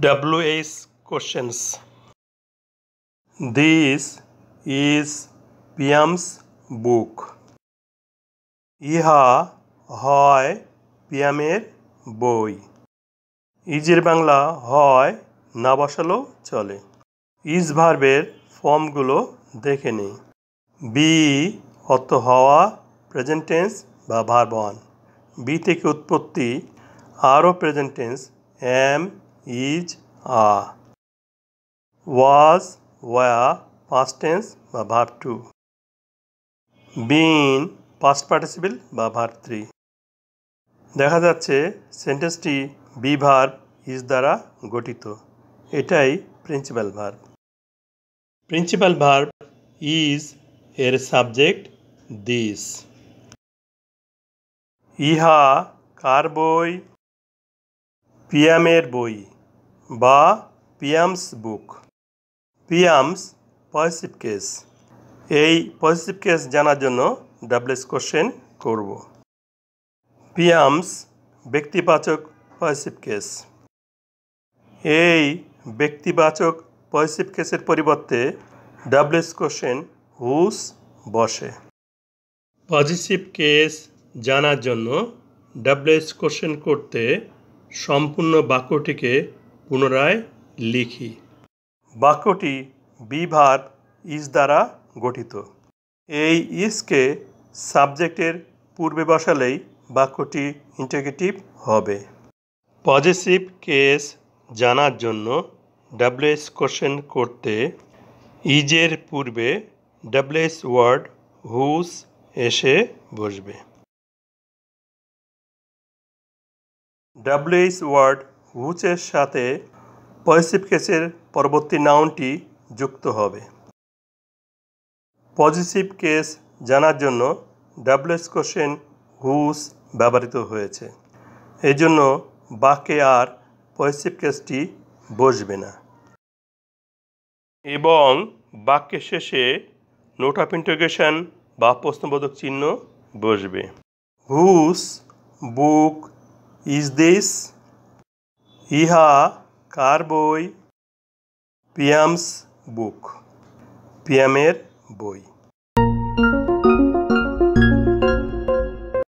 WH questions. This is Piam's book. ইহা হয় পিয়ামের বই। ইজের বাংলা হয় না বসালেও চলে। ইজ ভার্বের ফর্মগুলো দেখে নিই। বি অর্থ হওয়া, প্রেজেন্ট টেন্স বা ভার্ব ওয়ান। বি থেকে উৎপত্তি আরও প্রেজেন্ট টেন্স এম, ইজ, আ। ওয়াজ, ওয়া পাস্ট টেন্স বা ভার্ব টু। বিন পাস্ট পার্টিসিপল বা ভার্ব থ্রি। দেখা যাচ্ছে সেন্টেন্সটি বি ভার্ব ইজ দ্বারা গঠিত। এটাই principal verb. Principal verb is এর সাবজেক্ট দিস। ইহা কার বই? পিয়ামের বই বা পিয়ামস বুক। পিয়ামস পজিটিভ কেস। এই পজিটিভ কেস জানার জন্য ডাবলএস কোশ্চেন করব। পিয়ামস ব্যক্তিবাচক পজিটিভ কেস। এই ব্যক্তিবাচক পজিটিভ কেসের পরিবর্তে ডাবলএস কোশ্চেন হুস বসে। পজিটিভ কেস জানার জন্য ডাবলএস কোশ্চেন করতে সম্পূর্ণ বাক্যটিকে পুনরায় লিখি। বাক্যটি বি ভার্ব ইজ দ্বারা গঠিত। এই ইজকে সাবজেক্টের পূর্বে বসালেই বাক্যটি ইন্টিগ্রেটিভ হবে। পজিটিভ কেস জানার জন্য ডাবলএস কোশ্চেন করতে ইজের পূর্বে ডাবলএস ওয়ার্ড হুস এসে বসবে। ডাবলএস ওয়ার্ড হুচের সাথে পজিটিভ কেসের পরবর্তী নাউনটি যুক্ত হবে। পজিটিভ কেস জানার জন্য ডাবলএস কোশ্চেন হুস ব্যবহৃত হয়েছে। এই জন্য বাক্যে আর পজিটিভ কেসটি বসবে না এবং বাক্যের শেষে নোট অফ ইন্টারোগেশন বা প্রশ্নবোধক চিহ্ন বসবে। হুস বুক ইজ দিস? ইহা কার বই? পিয়ামস বুক, পিয়ামের বই।